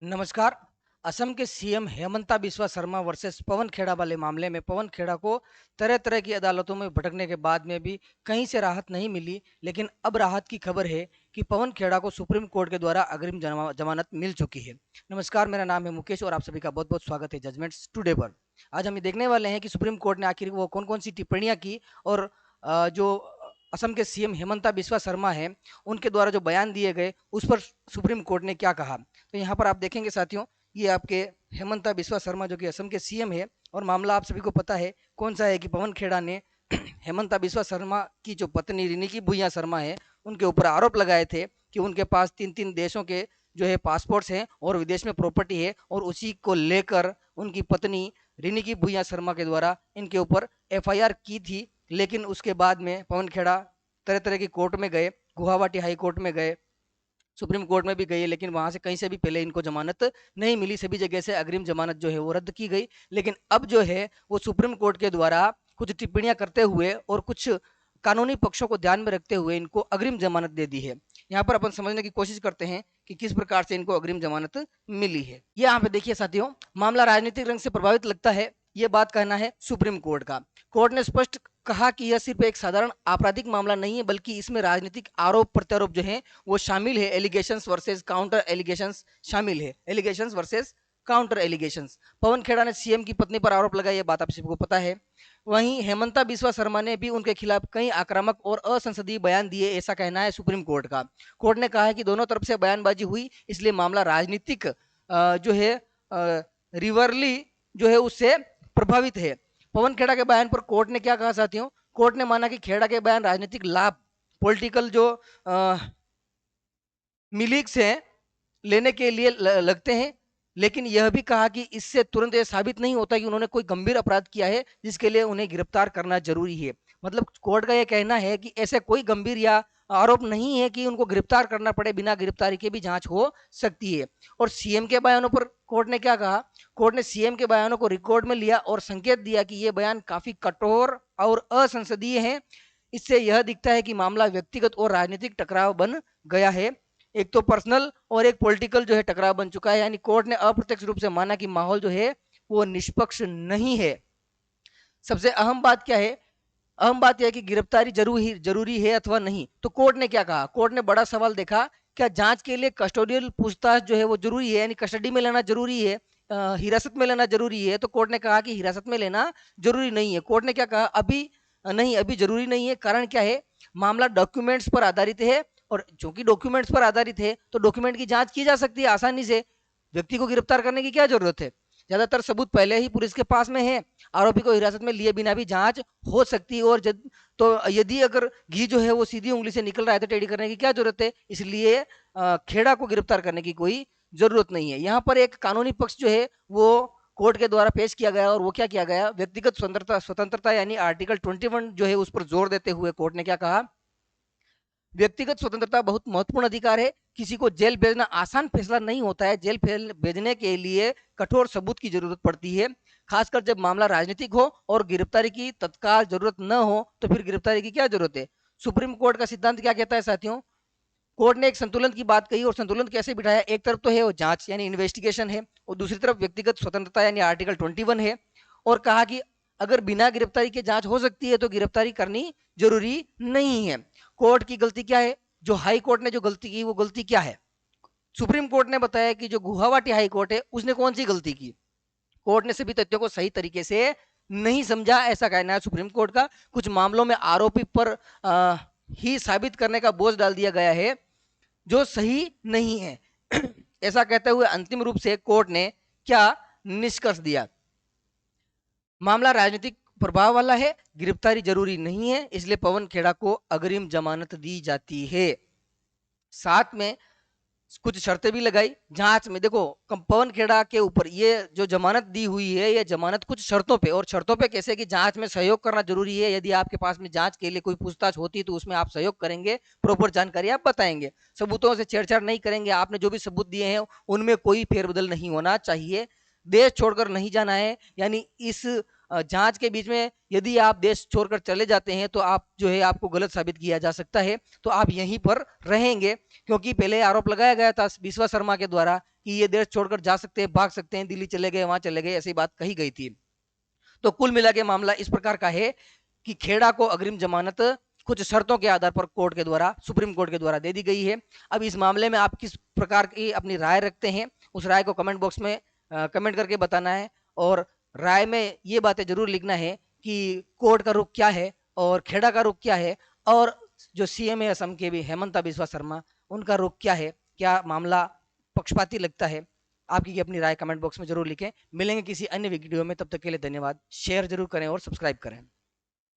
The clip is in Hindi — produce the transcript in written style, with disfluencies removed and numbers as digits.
नमस्कार। असम के सीएम हेमंता बिस्वा शर्मा वर्सेस पवन खेड़ा वाले मामले में पवन खेड़ा को तरह-तरह की अदालतों में भटकने के बाद में भी कहीं से राहत नहीं मिली, लेकिन अब राहत की खबर है कि पवन खेड़ा को सुप्रीम कोर्ट के द्वारा अग्रिम जमानत मिल चुकी है। नमस्कार, मेरा नाम है मुकेश और आप सभी का बहुत-बहुत स्वागत है जजमेंट्स टुडे पर। आज हम ये देखने वाले हैं कि सुप्रीम कोर्ट ने आखिर वो कौन-कौन सी टिप्पणियाँ की और जो असम के सीएम हेमंता बिस्वा शर्मा हैं, उनके द्वारा जो बयान दिए गए, उस पर सुप्रीम कोर्ट ने क्या कहा। तो यहाँ पर आप देखेंगे साथियों, ये आपके हेमंता बिस्वा शर्मा जो कि असम के सीएम है और मामला आप सभी को पता है कौन सा है कि पवन खेड़ा ने हेमंता बिस्वा शर्मा की जो पत्नी रिनिकी भूया शर्मा है, उनके ऊपर आरोप लगाए थे कि उनके पास 3-3 देशों के जो है पासपोर्ट्स हैं और विदेश में प्रॉपर्टी है और उसी को लेकर उनकी पत्नी रिनिकी भूया शर्मा के द्वारा इनके ऊपर एफआईआर की थी। लेकिन उसके बाद में पवन खेड़ा तरह-तरह की कोर्ट में गए, गुवाहाटी हाई कोर्ट में गए, सुप्रीम कोर्ट में भी गई, लेकिन वहां से कहीं से भी पहले इनको जमानत नहीं मिली। सभी जगह से अग्रिम जमानत जो है वो रद्द की गई। लेकिन अब जो है वो सुप्रीम कोर्ट के द्वारा कुछ टिप्पणियां करते हुए और कुछ कानूनी पक्षों को ध्यान में रखते हुए इनको अग्रिम जमानत दे दी है। यहाँ पर अपन समझने की कोशिश करते हैं कि किस प्रकार से इनको अग्रिम जमानत मिली है। यहाँ पे देखिए साथियों, मामला राजनीतिक रंग से प्रभावित लगता है, ये बात कहना है सुप्रीम कोर्ट का। कोर्ट ने स्पष्ट कहा कि यह सिर्फ एक साधारण आपराधिक मामला नहीं है, बल्कि इसमें राजनीतिक आरोप प्रत्यारोप जो है वो शामिल है। एलिगेशंस वर्सेस काउंटर एलिगेशंस शामिल है। Allegations versus counter allegations. Pawan Khera ने सीएम की पत्नी पर आरोप लगाया, ये बात आप सबको पता है। वहीं हेमंता बिस्वा शर्मा ने भी उनके खिलाफ कई आक्रामक और असंसदीय बयान दिए, ऐसा कहना है सुप्रीम कोर्ट का। कोर्ट ने कहा है कि दोनों तरफ से बयानबाजी हुई, इसलिए मामला राजनीतिक जो है रिवरली जो है उससे प्रभावित है। पवन खेड़ा के बयान पर कोर्ट ने क्या कहा साथियों? कोर्ट ने माना कि खेड़ा के बयान राजनीतिक लाभ, पॉलिटिकल जो मिलीक्स हैं, लेने के लिए लगते हैं, लेकिन यह भी कहा कि इससे तुरंत यह साबित नहीं होता कि उन्होंने कोई गंभीर अपराध किया है जिसके लिए उन्हें गिरफ्तार करना जरूरी है। मतलब कोर्ट का यह कहना है कि ऐसे कोई गंभीर या आरोप नहीं है कि उनको गिरफ्तार करना पड़े, बिना गिरफ्तारी के भी जांच हो सकती है। और सीएम के बयानों पर कोर्ट ने क्या कहा? कोर्ट ने सीएम के बयानों को रिकॉर्ड में लिया और संकेत दिया कि ये बयान काफी कठोर और असंसदीय है। इससे यह दिखता है कि मामला व्यक्तिगत और राजनीतिक टकराव बन गया है। एक तो पर्सनल और एक पॉलिटिकल जो है टकराव बन चुका है। यानी कोर्ट ने अप्रत्यक्ष रूप से माना कि माहौल जो है वो निष्पक्ष नहीं है। सबसे अहम बात क्या है? अहम बात यह है कि गिरफ्तारी जरूरी है अथवा नहीं। तो कोर्ट ने क्या कहा? कोर्ट ने बड़ा सवाल देखा, क्या जांच के लिए कस्टोडियल पूछताछ जो है वो जरूरी है, यानी कस्टडी में लेना जरूरी है, हिरासत में लेना जरूरी है? तो कोर्ट ने कहा कि हिरासत में लेना जरूरी नहीं है। कोर्ट ने क्या कहा? अभी नहीं, अभी जरूरी नहीं है। कारण क्या है? मामला डॉक्यूमेंट्स पर आधारित है और चूंकि डॉक्यूमेंट्स पर आधारित है तो डॉक्यूमेंट की जांच की जा सकती है आसानी से। व्यक्ति को गिरफ्तार करने की क्या जरूरत है? ज्यादातर सबूत पहले ही पुलिस के पास में है। आरोपी को हिरासत में लिए बिना भी जांच हो सकती है। और तो यदि अगर घी जो है वो सीधी उंगली से निकल रहा है तो टेढ़ी करने की क्या जरूरत है? इसलिए खेड़ा को गिरफ्तार करने की कोई जरूरत नहीं है। यहाँ पर एक कानूनी पक्ष जो है वो कोर्ट के द्वारा पेश किया गया और वो क्या किया गया? व्यक्तिगत स्वतंत्रता यानी आर्टिकल 21 जो है उस पर जोर देते हुए कोर्ट ने क्या कहा? व्यक्तिगत स्वतंत्रता बहुत महत्वपूर्ण अधिकार है। किसी को जेल भेजना आसान फैसला नहीं होता है। जेल भेजने के लिए कठोर सबूत की जरूरत पड़ती है, खासकर जब मामला राजनीतिक हो और गिरफ्तारी की तत्काल जरूरत न हो। तो फिर गिरफ्तारी की क्या जरूरत है? सुप्रीम कोर्ट का सिद्धांत क्या कहता है साथियों? कोर्ट ने एक संतुलन की बात कही और संतुलन कैसे बिठाया? एक तरफ तो है वो जांच यानी इन्वेस्टिगेशन है और दूसरी तरफ व्यक्तिगत स्वतंत्रता यानी आर्टिकल 21 है। और कहा कि अगर बिना गिरफ्तारी के जांच हो सकती है तो गिरफ्तारी करनी जरूरी नहीं है। कोर्ट की गलती क्या है? जो हाई कोर्ट ने जो गलती की वो गलती क्या है? सुप्रीम कोर्ट ने बताया कि जो गुवाहाटी हाई कोर्ट है उसने कौन सी गलती की? कोर्ट ने सभी तथ्यों को सही तरीके से नहीं समझा, ऐसा कहना है सुप्रीम कोर्ट का। कुछ मामलों में आरोपी पर ही साबित करने का बोझ डाल दिया गया है जो सही नहीं है। ऐसा कहते हुए अंतिम रूप से कोर्ट ने क्या निष्कर्ष दिया? मामला राजनीतिक प्रभाव वाला है, गिरफ्तारी जरूरी नहीं है, इसलिए पवन खेड़ा को अग्रिम जमानत दी जाती है। साथ में कुछ शर्तें भी लगाई जांच में। देखो, पवन खेड़ा के ऊपर ये जो जमानत दी हुई है, ये जमानत कुछ शर्तों पे, और शर्तों पे कैसे कि जांच में सहयोग करना जरूरी है। यदि आपके पास में जांच के लिए कोई पूछताछ होती है तो उसमें आप सहयोग करेंगे, प्रॉपर जानकारी आप बताएंगे, सबूतों से छेड़छाड़ नहीं करेंगे, आपने जो भी सबूत दिए हैं उनमें कोई फेरबदल नहीं होना चाहिए, देश छोड़कर नहीं जाना है। यानी इस जांच के बीच में यदि आप देश छोड़कर चले जाते हैं तो आप जो है आपको गलत साबित किया जा सकता है, तो आप यहीं पर रहेंगे, क्योंकि पहले आरोप लगाया गया था विश्वा शर्मा के द्वारा कि ये देश छोड़कर जा सकते हैं, भाग सकते हैं, दिल्ली चले गए, वहां चले गए, ऐसी बात कही गई थी। तो कुल मिला के मामला इस प्रकार का है कि खेड़ा को अग्रिम जमानत कुछ शर्तों के आधार पर कोर्ट के द्वारा, सुप्रीम कोर्ट के द्वारा दे दी गई है। अब इस मामले में आप किस प्रकार की अपनी राय रखते हैं, उस राय को कमेंट बॉक्स में कमेंट करके बताना है, और राय में ये बातें जरूर लिखना है कि कोर्ट का रुख क्या है और खेड़ा का रुख क्या है, और जो सीएम है असम के भी हेमंता बिस्वा शर्मा, उनका रुख क्या है, क्या मामला पक्षपाती लगता है। आपकी अपनी राय कमेंट बॉक्स में जरूर लिखें। मिलेंगे किसी अन्य वीडियो में, तब तक के लिए धन्यवाद। शेयर जरूर करें और सब्सक्राइब करें।